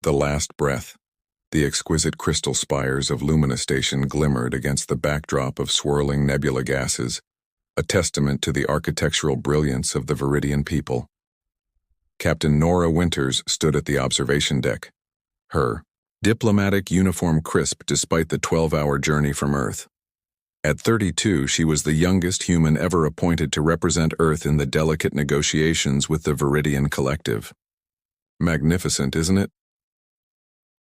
The last breath. The exquisite crystal spires of Lumina Station glimmered against the backdrop of swirling nebula gases, a testament to the architectural brilliance of the Viridian people. Captain Nora Winters stood at the observation deck, her diplomatic uniform crisp despite the 12-hour journey from Earth. At 32, she was the youngest human ever appointed to represent Earth in the delicate negotiations with the Viridian Collective. Magnificent, isn't it?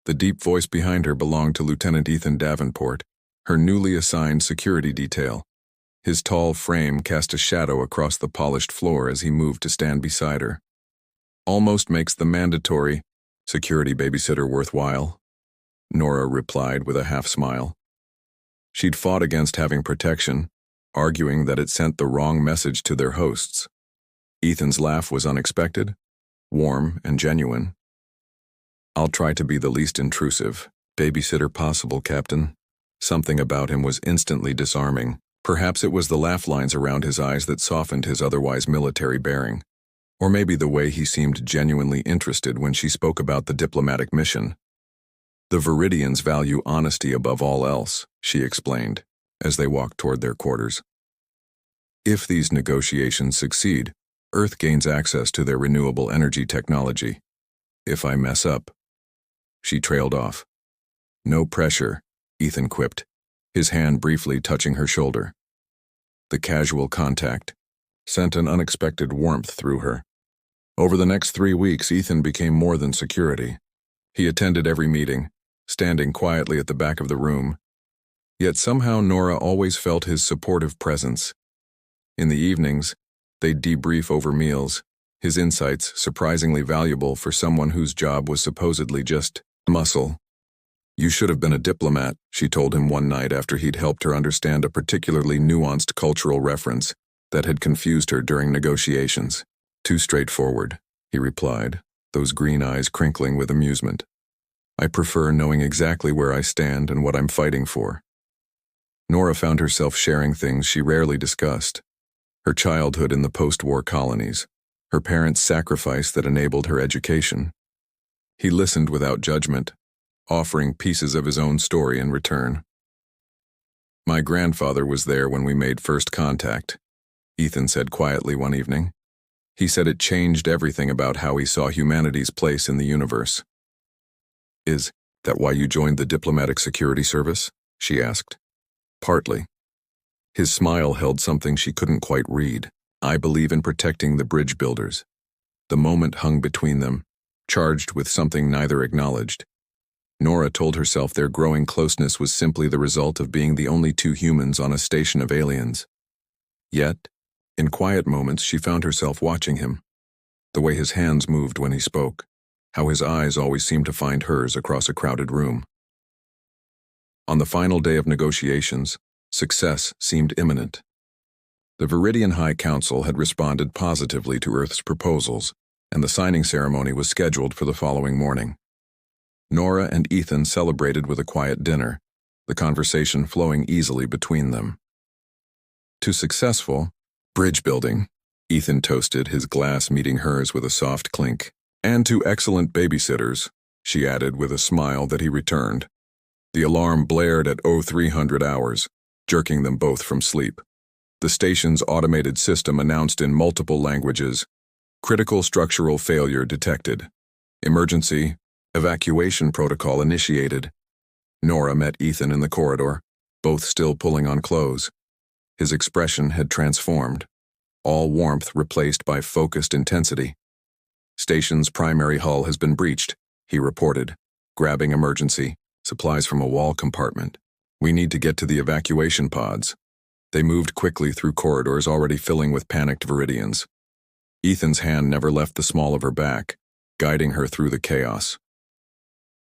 The deep voice behind her belonged to Lieutenant Ethan Davenport, her newly assigned security detail. His tall frame cast a shadow across the polished floor as he moved to stand beside her. Almost makes the mandatory security babysitter worthwhile, Nora replied with a half-smile. She'd fought against having protection, arguing that it sent the wrong message to their hosts. Ethan's laugh was unexpected, warm, and genuine. "I'll try to be the least intrusive babysitter possible, Captain." Something about him was instantly disarming. Perhaps it was the laugh lines around his eyes that softened his otherwise military bearing. Or maybe the way he seemed genuinely interested when she spoke about the diplomatic mission. "The Viridians value honesty above all else," she explained, as they walked toward their quarters. "If these negotiations succeed, Earth gains access to their renewable energy technology. If I mess up..." She trailed off. "No pressure," Ethan quipped, his hand briefly touching her shoulder. The casual contact sent an unexpected warmth through her. Over the next 3 weeks, Ethan became more than security. He attended every meeting, standing quietly at the back of the room. Yet somehow Nora always felt his supportive presence. In the evenings, they'd debrief over meals, his insights surprisingly valuable for someone whose job was supposedly just muscle. "You should have been a diplomat," she told him one night after he'd helped her understand a particularly nuanced cultural reference that had confused her during negotiations. "Too straightforward," he replied, those green eyes crinkling with amusement. "I prefer knowing exactly where I stand and what I'm fighting for." Nora found herself sharing things she rarely discussed. Her childhood in the post-war colonies, her parents' sacrifice that enabled her education. He listened without judgment, offering pieces of his own story in return. "My grandfather was there when we made first contact," Ethan said quietly one evening. He said it changed everything about how he saw humanity's place in the universe. "Is that why you joined the diplomatic security service?" she asked. "Partly." His smile held something she couldn't quite read. "I believe in protecting the bridge builders." The moment hung between them, charged with something neither acknowledged. Nora told herself their growing closeness was simply the result of being the only two humans on a station of aliens. Yet, in quiet moments, she found herself watching him. The way his hands moved when he spoke, how his eyes always seemed to find hers across a crowded room. On the final day of negotiations, success seemed imminent. The Viridian High Council had responded positively to Earth's proposals, and the signing ceremony was scheduled for the following morning. Nora and Ethan celebrated with a quiet dinner, the conversation flowing easily between them. "To successful bridge building," Ethan toasted, his glass meeting hers with a soft clink. "And to excellent babysitters," she added with a smile that he returned. The alarm blared at 0300 hours, jerking them both from sleep. The station's automated system announced in multiple languages, "Critical structural failure detected. Emergency evacuation protocol initiated." Nora met Ethan in the corridor, both still pulling on clothes. His expression had transformed, all warmth replaced by focused intensity. "Station's primary hull has been breached," he reported, grabbing emergency supplies from a wall compartment. "We need to get to the evacuation pods." They moved quickly through corridors already filling with panicked Viridians. Ethan's hand never left the small of her back, guiding her through the chaos.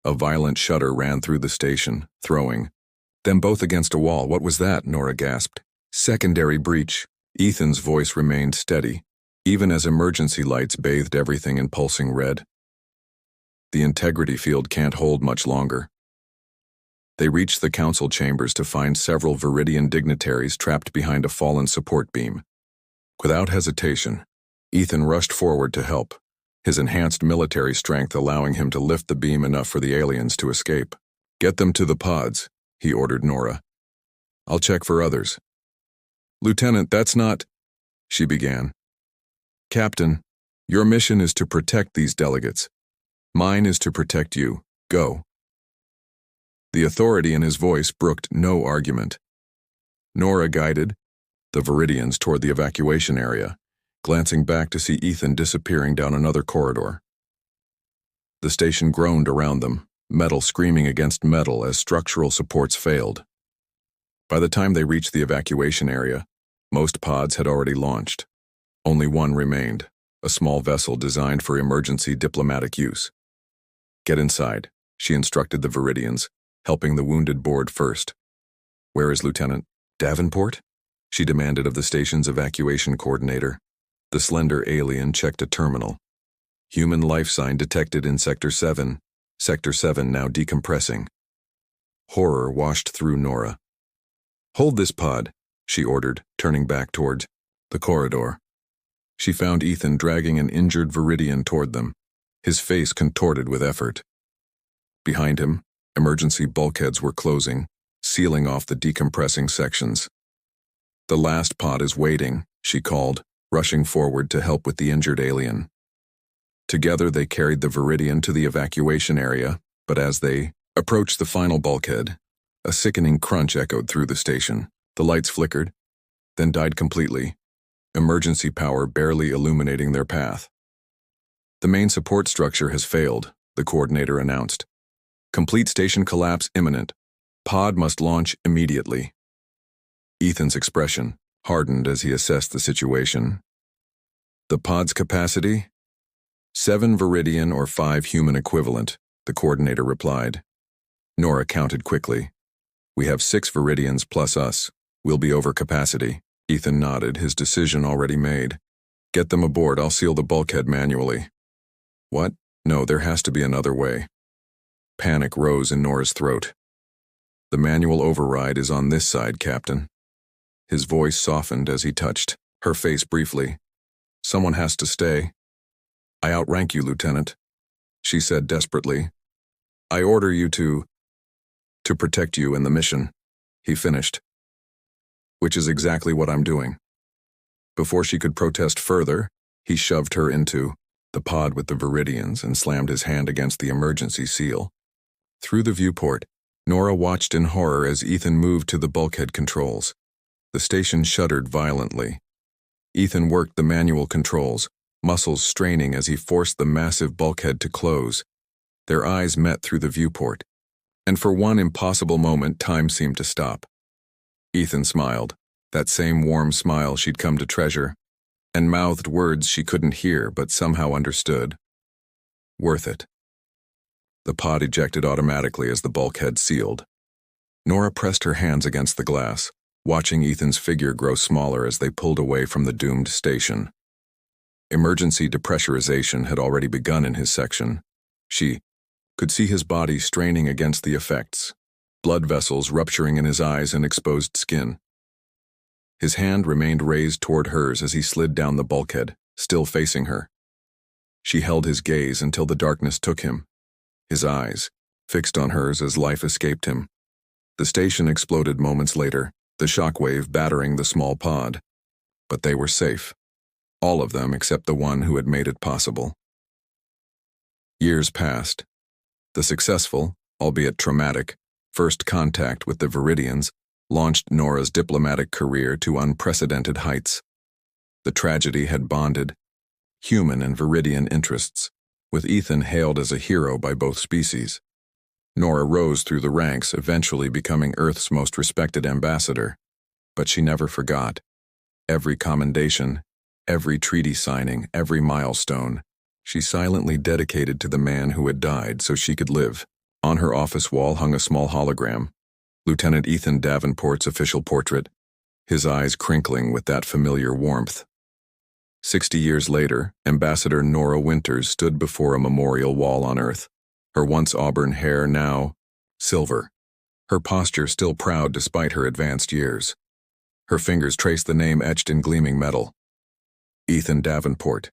A violent shudder ran through the station, throwing them both against a wall. "What was that?" Nora gasped. "Secondary breach." Ethan's voice remained steady, even as emergency lights bathed everything in pulsing red. "The integrity field can't hold much longer." They reached the council chambers to find several Viridian dignitaries trapped behind a fallen support beam. Without hesitation, Ethan rushed forward to help, his enhanced military strength allowing him to lift the beam enough for the aliens to escape. "Get them to the pods," he ordered Nora. "I'll check for others." "Lieutenant, that's not—" she began. "Captain, your mission is to protect these delegates. Mine is to protect you. Go." The authority in his voice brooked no argument. Nora guided the Viridians toward the evacuation area, glancing back to see Ethan disappearing down another corridor. The station groaned around them, metal screaming against metal as structural supports failed. By the time they reached the evacuation area, most pods had already launched. Only one remained, a small vessel designed for emergency diplomatic use. "Get inside," she instructed the Viridians, helping the wounded board first. "Where is Lieutenant Davenport?" she demanded of the station's evacuation coordinator. The slender alien checked a terminal. "Human life sign detected in Sector 7. Sector 7 now decompressing." Horror washed through Nora. "Hold this pod," she ordered, turning back toward the corridor. She found Ethan dragging an injured Viridian toward them, his face contorted with effort. Behind him, emergency bulkheads were closing, sealing off the decompressing sections. "The last pod is waiting," she called, rushing forward to help with the injured alien. Together they carried the Viridian to the evacuation area, but as they approached the final bulkhead, a sickening crunch echoed through the station. The lights flickered, then died completely, emergency power barely illuminating their path. "The main support structure has failed," the coordinator announced. "Complete station collapse imminent. Pod must launch immediately." Ethan's expression hardened as he assessed the situation. "The pod's capacity? 7 Viridian or 5 human equivalent," the coordinator replied. Nora counted quickly. "We have 6 Viridians plus us. We'll be over capacity." Ethan nodded, his decision already made. "Get them aboard, I'll seal the bulkhead manually." "What? No, there has to be another way." Panic rose in Nora's throat. "The manual override is on this side, Captain." His voice softened as he touched her face briefly. "Someone has to stay." "I outrank you, Lieutenant," she said desperately. "I order you to protect you and the mission," he finished. "Which is exactly what I'm doing." Before she could protest further, he shoved her into the pod with the Viridians and slammed his hand against the emergency seal. Through the viewport, Nora watched in horror as Ethan moved to the bulkhead controls. The station shuddered violently. Ethan worked the manual controls, muscles straining as he forced the massive bulkhead to close. Their eyes met through the viewport, and for one impossible moment time seemed to stop. Ethan smiled, that same warm smile she'd come to treasure, and mouthed words she couldn't hear but somehow understood. "Worth it." The pod ejected automatically as the bulkhead sealed. Nora pressed her hands against the glass, watching Ethan's figure grow smaller as they pulled away from the doomed station. Emergency depressurization had already begun in his section. She could see his body straining against the effects, blood vessels rupturing in his eyes and exposed skin. His hand remained raised toward hers as he slid down the bulkhead, still facing her. She held his gaze until the darkness took him, his eyes fixed on hers as life escaped him. The station exploded moments later, the shockwave battering the small pod. But they were safe. All of them except the one who had made it possible. Years passed. The successful, albeit traumatic, first contact with the Viridians launched Nora's diplomatic career to unprecedented heights. The tragedy had bonded human and Viridian interests, with Ethan hailed as a hero by both species. Nora rose through the ranks, eventually becoming Earth's most respected ambassador. But she never forgot. Every commendation, every treaty signing, every milestone, she silently dedicated to the man who had died so she could live. On her office wall hung a small hologram, Lieutenant Ethan Davenport's official portrait, his eyes crinkling with that familiar warmth. 60 years later, Ambassador Nora Winters stood before a memorial wall on Earth, her once auburn hair now silver, her posture still proud despite her advanced years. Her fingers traced the name etched in gleaming metal. Ethan Davenport.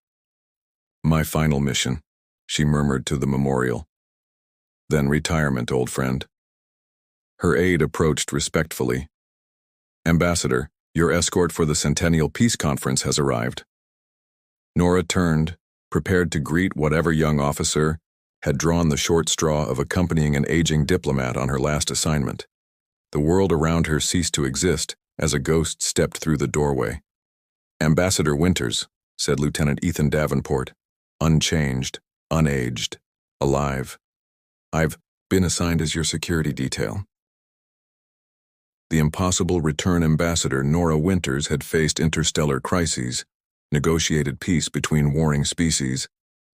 My final mission, she murmured to the memorial. Then retirement, old friend. Her aide approached respectfully. Ambassador, your escort for the Centennial Peace Conference has arrived. Nora turned, prepared to greet whatever young officer had drawn the short straw of accompanying an aging diplomat on her last assignment. The world around her ceased to exist as a ghost stepped through the doorway. Ambassador Winters, said Lieutenant Ethan Davenport, unchanged, unaged, alive. I've been assigned as your security detail. The impossible return ambassador Nora Winters had faced interstellar crises, negotiated peace between warring species,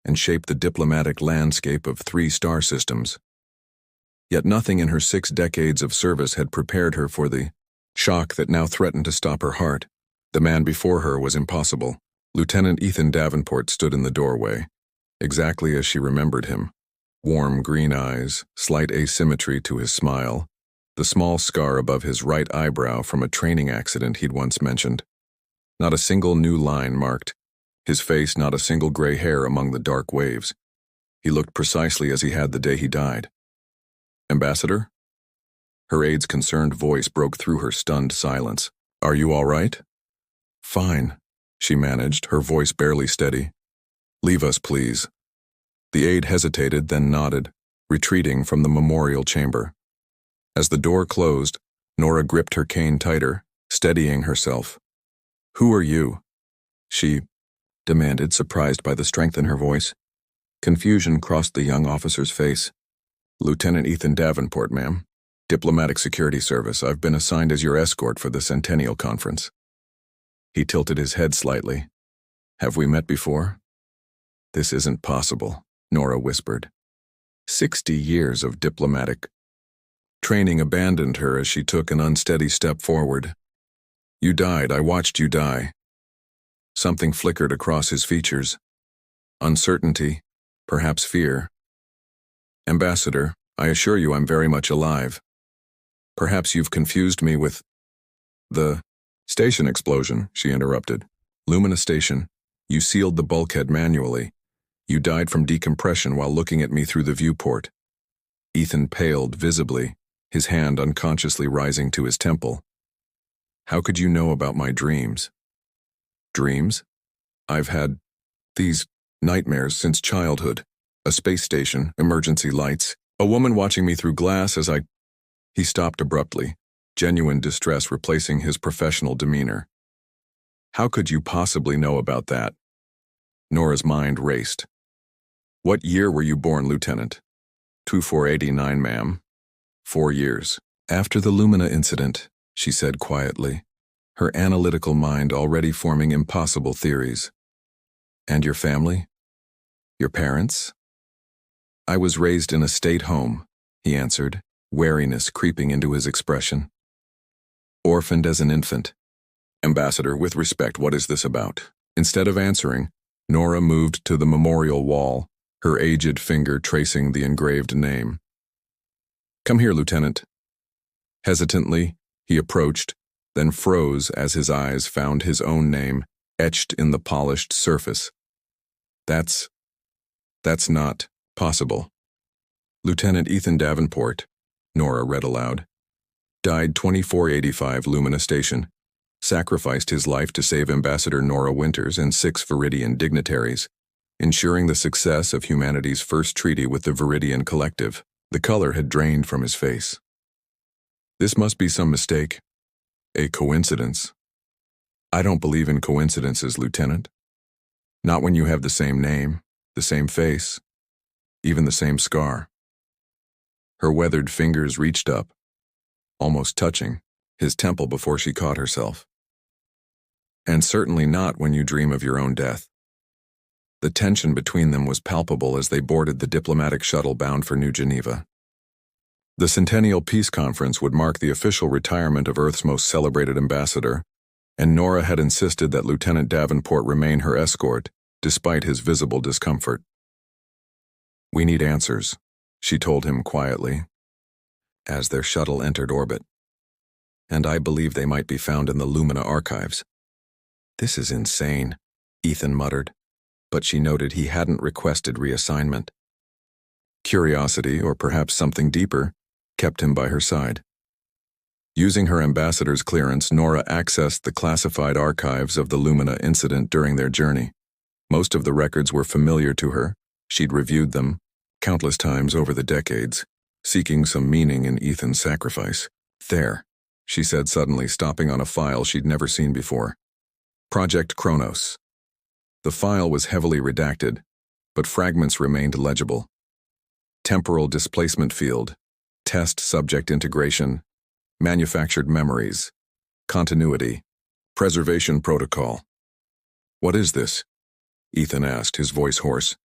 and shaped the diplomatic landscape of 3 star systems. Yet nothing in her 6 decades of service had prepared her for the shock that now threatened to stop her heart. The man before her was impossible. Lieutenant Ethan Davenport stood in the doorway, exactly as she remembered him. Warm green eyes, slight asymmetry to his smile, the small scar above his right eyebrow from a training accident he'd once mentioned. Not a single new line marked his face, not a single gray hair among the dark waves. He looked precisely as he had the day he died. Ambassador? Her aide's concerned voice broke through her stunned silence. Are you all right? Fine, she managed, her voice barely steady. Leave us, please. The aide hesitated, then nodded, retreating from the memorial chamber. As the door closed, Nora gripped her cane tighter, steadying herself. Who are you? She demanded, surprised by the strength in her voice. Confusion crossed the young officer's face. Lieutenant Ethan Davenport, ma'am. Diplomatic Security Service. I've been assigned as your escort for the Centennial Conference. He tilted his head slightly. Have we met before? This isn't possible, Nora whispered. 60 years of diplomatic training abandoned her as she took an unsteady step forward. You died. I watched you die. Something flickered across his features. Uncertainty, perhaps fear. Ambassador, I assure you I'm very much alive. Perhaps you've confused me with the station explosion, she interrupted. Lumina Station. You sealed the bulkhead manually. You died from decompression while looking at me through the viewport. Ethan paled visibly, his hand unconsciously rising to his temple. How could you know about my dreams? Dreams? I've had these nightmares since childhood. A space station, emergency lights, a woman watching me through glass as I... He stopped abruptly, genuine distress replacing his professional demeanor. How could you possibly know about that? Nora's mind raced. What year were you born, Lieutenant? 2489, ma'am. 4 years. After the Lumina incident, she said quietly, her analytical mind already forming impossible theories. And your family? Your parents? I was raised in a state home, he answered, wariness creeping into his expression. Orphaned as an infant. Ambassador, with respect, what is this about? Instead of answering, Nora moved to the memorial wall, her aged finger tracing the engraved name. Come here, Lieutenant. Hesitantly, he approached, then froze as his eyes found his own name etched in the polished surface. That's not possible. Lieutenant Ethan Davenport, Nora read aloud, died 2485 Lumina Station, sacrificed his life to save Ambassador Nora Winters and 6 Viridian dignitaries, ensuring the success of humanity's first treaty with the Viridian Collective. The color had drained from his face. This must be some mistake. A coincidence. I don't believe in coincidences, Lieutenant. Not when you have the same name, the same face, even the same scar. Her weathered fingers reached up, almost touching his temple before she caught herself. And certainly not when you dream of your own death. The tension between them was palpable as they boarded the diplomatic shuttle bound for New Geneva. The Centennial Peace Conference would mark the official retirement of Earth's most celebrated ambassador, and Nora had insisted that Lieutenant Davenport remain her escort, despite his visible discomfort. We need answers, she told him quietly, as their shuttle entered orbit. And I believe they might be found in the Lumina archives. This is insane, Ethan muttered. but she noted he hadn't requested reassignment. Curiosity, or perhaps something deeper, kept him by her side. Using her ambassador's clearance, Nora accessed the classified archives of the Lumina incident during their journey. Most of the records were familiar to her. She'd reviewed them countless times over the decades, seeking some meaning in Ethan's sacrifice. There, she said suddenly, stopping on a file she'd never seen before. Project Kronos. The file was heavily redacted, but fragments remained legible. Temporal displacement field, test subject integration, manufactured memories, continuity, preservation protocol. What is this? Ethan asked, his voice hoarse.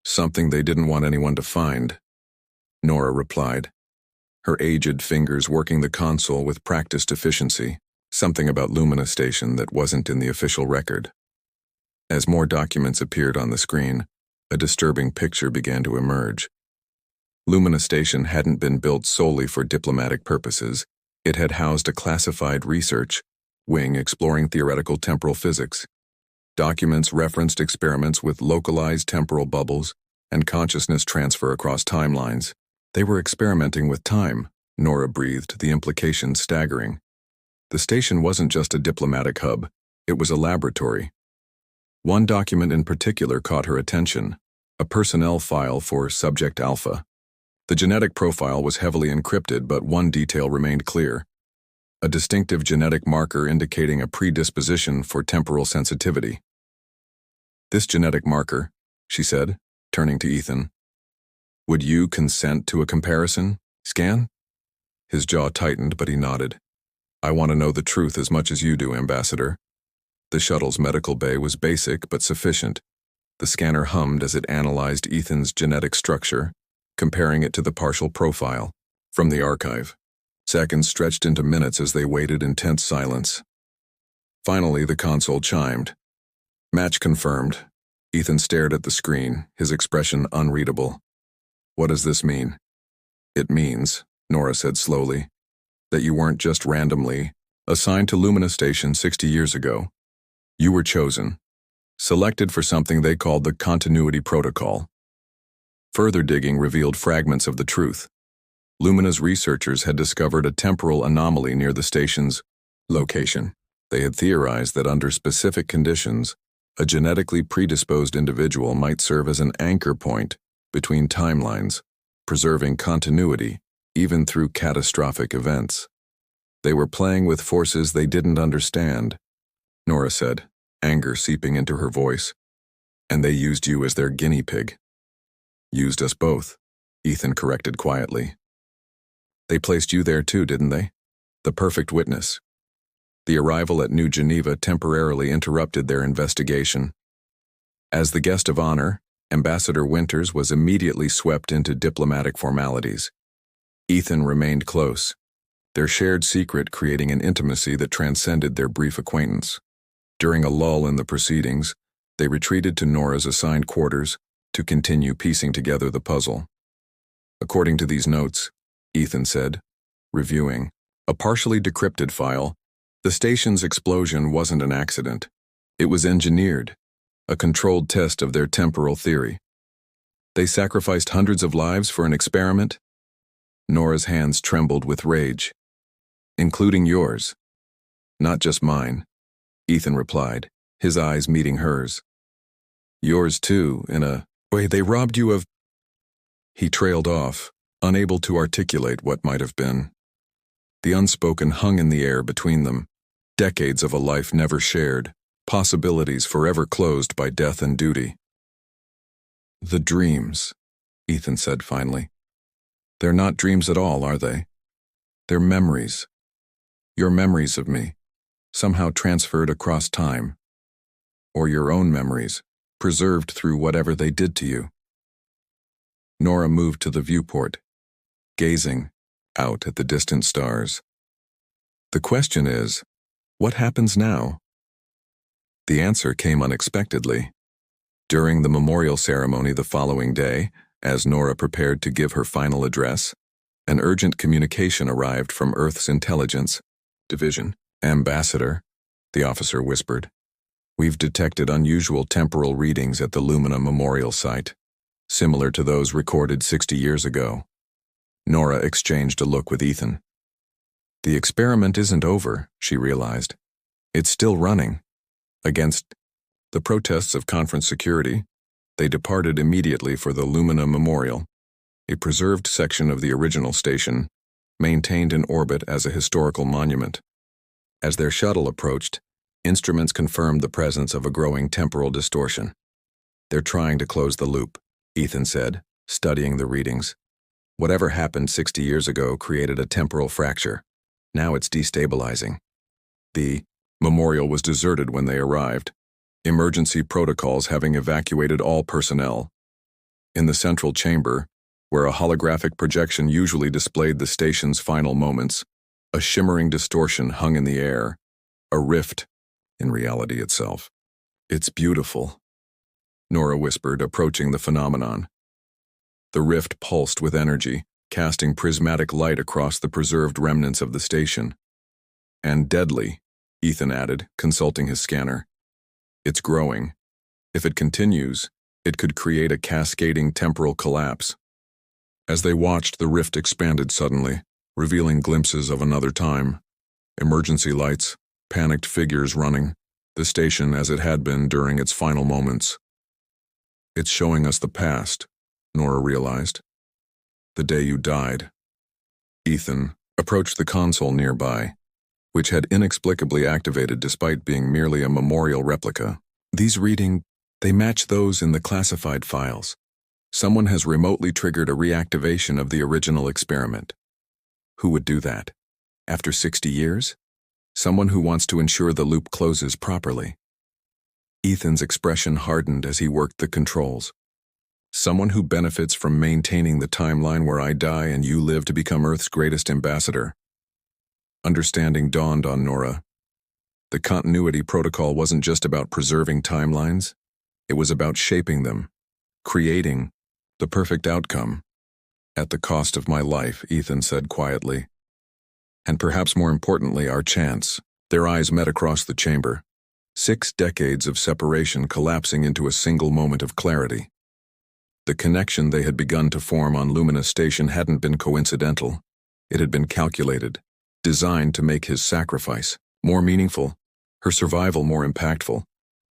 Something they didn't want anyone to find, Nora replied, her aged fingers working the console with practiced efficiency, something about Lumina Station that wasn't in the official record. As more documents appeared on the screen, a disturbing picture began to emerge. Lumina Station hadn't been built solely for diplomatic purposes. It had housed a classified research wing exploring theoretical temporal physics. Documents referenced experiments with localized temporal bubbles and consciousness transfer across timelines. They were experimenting with time, Nora breathed, the implications staggering. The station wasn't just a diplomatic hub, it was a laboratory. One document in particular caught her attention, a personnel file for Subject Alpha. The genetic profile was heavily encrypted, but one detail remained clear: a distinctive genetic marker indicating a predisposition for temporal sensitivity. This genetic marker, she said, turning to Ethan. Would you consent to a comparison scan? His jaw tightened, but he nodded. I want to know the truth as much as you do, Ambassador. The shuttle's medical bay was basic but sufficient. The scanner hummed as it analyzed Ethan's genetic structure, comparing it to the partial profile from the archive. Seconds stretched into minutes as they waited in tense silence. Finally, the console chimed. Match confirmed. Ethan stared at the screen, his expression unreadable. What does this mean? It means, Nora said slowly, that you weren't just randomly assigned to Lumina Station 60 years ago. You were chosen, selected for something they called the continuity protocol. Further digging revealed fragments of the truth. Lumina's researchers had discovered a temporal anomaly near the station's location. They had theorized that under specific conditions, a genetically predisposed individual might serve as an anchor point between timelines, preserving continuity even through catastrophic events. They were playing with forces they didn't understand, Nora said, anger seeping into her voice. And they used you as their guinea pig. Used us both, Ethan corrected quietly. They placed you there too, didn't they? The perfect witness. The arrival at New Geneva temporarily interrupted their investigation. As the guest of honor, Ambassador Winters was immediately swept into diplomatic formalities. Ethan remained close, their shared secret creating an intimacy that transcended their brief acquaintance. During a lull in the proceedings, they retreated to Nora's assigned quarters to continue piecing together the puzzle. According to these notes, Ethan said, reviewing a partially decrypted file, the station's explosion wasn't an accident. It was engineered, a controlled test of their temporal theory. They sacrificed hundreds of lives for an experiment? Nora's hands trembled with rage. Including yours. Not just mine, Ethan replied, his eyes meeting hers. Yours too, in a way. They robbed you of... He trailed off, unable to articulate what might have been. The unspoken hung in the air between them, decades of a life never shared, possibilities forever closed by death and duty. The dreams, Ethan said finally. They're not dreams at all, are they? They're memories. Your memories of me, somehow transferred across time. Or your own memories, preserved through whatever they did to you. Nora moved to the viewport, gazing out at the distant stars. The question is, what happens now? The answer came unexpectedly. During the memorial ceremony the following day, as Nora prepared to give her final address, an urgent communication arrived from Earth's Intelligence Division. Ambassador, the officer whispered. We've detected unusual temporal readings at the Lumina Memorial Site, similar to those recorded 60 years ago. Nora exchanged a look with Ethan. The experiment isn't over, she realized. It's still running. Against the protests of conference security, they departed immediately for the Lumina Memorial, a preserved section of the original station, maintained in orbit as a historical monument. As their shuttle approached, instruments confirmed the presence of a growing temporal distortion. They're trying to close the loop, Ethan said, studying the readings. Whatever happened 60 years ago created a temporal fracture. Now it's destabilizing. The memorial was deserted when they arrived, emergency protocols having evacuated all personnel. In the central chamber, where a holographic projection usually displayed the station's final moments, a shimmering distortion hung in the air, a rift in reality itself. It's beautiful, Nora whispered, approaching the phenomenon. The rift pulsed with energy, casting prismatic light across the preserved remnants of the station. And deadly, Ethan added, consulting his scanner. It's growing. If it continues, it could create a cascading temporal collapse. As they watched, the rift expanded suddenly, revealing glimpses of another time. Emergency lights, panicked figures running, the station as it had been during its final moments. It's showing us the past, Nora realized. The day you died. Ethan approached the console nearby, which had inexplicably activated despite being merely a memorial replica. These readings, they match those in the classified files. Someone has remotely triggered a reactivation of the original experiment. Who would do that? After 60 years? Someone who wants to ensure the loop closes properly. Ethan's expression hardened as he worked the controls. Someone who benefits from maintaining the timeline where I die and you live to become Earth's greatest ambassador. Understanding dawned on Nora. The continuity protocol wasn't just about preserving timelines. It was about shaping them, creating the perfect outcome. At the cost of my life, Ethan said quietly. And perhaps more importantly, our chance. Their eyes met across the chamber. 6 decades of separation collapsing into a single moment of clarity. The connection they had begun to form on Lumina Station hadn't been coincidental. It had been calculated, designed to make his sacrifice more meaningful, her survival more impactful.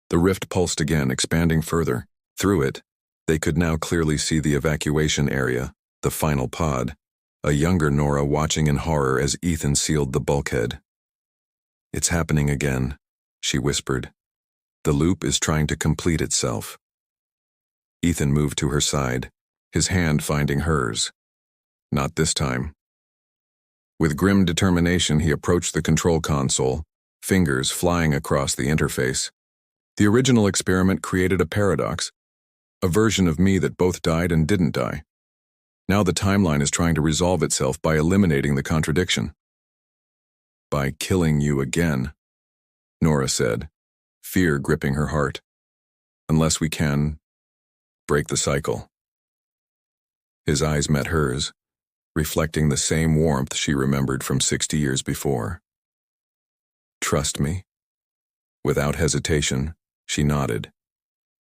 The rift pulsed again, expanding further. Through it, they could now clearly see the evacuation area, the final pod, a younger Nora watching in horror as Ethan sealed the bulkhead. It's happening again, she whispered. The loop is trying to complete itself. Ethan moved to her side, his hand finding hers. Not this time. With grim determination, he approached the control console, fingers flying across the interface. The original experiment created a paradox, a version of me that both died and didn't die. Now the timeline is trying to resolve itself by eliminating the contradiction. By killing you again, Nora said, fear gripping her heart. Unless we can break the cycle. His eyes met hers, reflecting the same warmth she remembered from 60 years before. Trust me. Without hesitation, she nodded.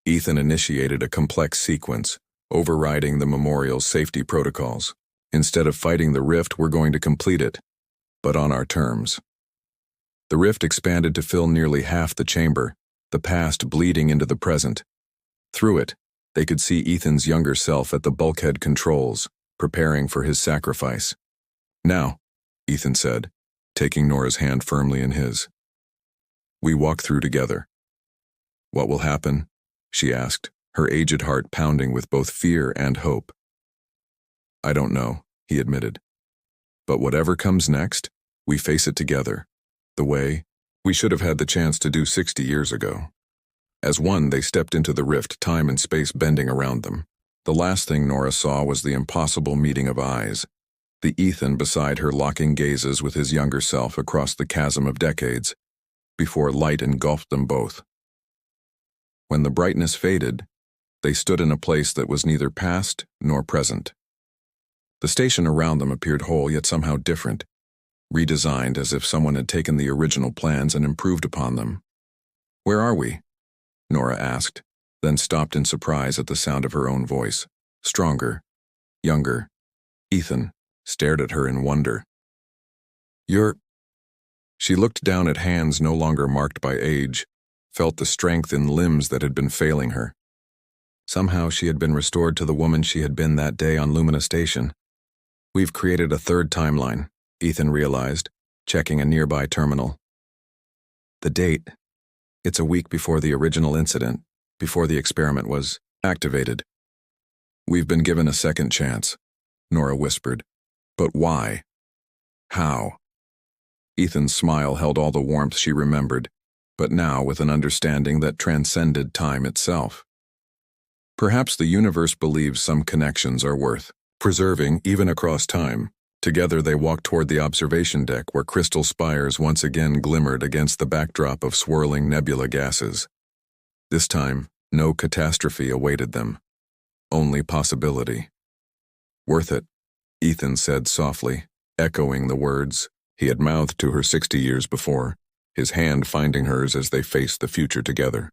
Ethan initiated a complex sequence, overriding the memorial's safety protocols. Instead of fighting the rift, we're going to complete it, but on our terms. The rift expanded to fill nearly half the chamber, the past bleeding into the present. Through it, they could see Ethan's younger self at the bulkhead controls, preparing for his sacrifice. Now, Ethan said, taking Nora's hand firmly in his. We walk through together. What will happen? She asked, her aged heart pounding with both fear and hope. I don't know, he admitted. But whatever comes next, we face it together, the way we should have had the chance to do 60 years ago. As one, they stepped into the rift, time and space bending around them. The last thing Nora saw was the impossible meeting of eyes, the Ethan beside her locking gazes with his younger self across the chasm of decades, before light engulfed them both. When the brightness faded, they stood in a place that was neither past nor present. The station around them appeared whole yet somehow different, redesigned as if someone had taken the original plans and improved upon them. Where are we? Nora asked, then stopped in surprise at the sound of her own voice. Stronger. Younger. Ethan stared at her in wonder. You're... She looked down at hands no longer marked by age, felt the strength in limbs that had been failing her. Somehow she had been restored to the woman she had been that day on Lumina Station. We've created a third timeline, Ethan realized, checking a nearby terminal. The date. It's a week before the original incident, before the experiment was activated. We've been given a second chance, Nora whispered. But why? How? Ethan's smile held all the warmth she remembered, but now with an understanding that transcended time itself. Perhaps the universe believes some connections are worth preserving even across time. Together they walked toward the observation deck where crystal spires once again glimmered against the backdrop of swirling nebula gases. This time, no catastrophe awaited them. Only possibility. Worth it, Ethan said softly, echoing the words he had mouthed to her 60 years before, his hand finding hers as they faced the future together.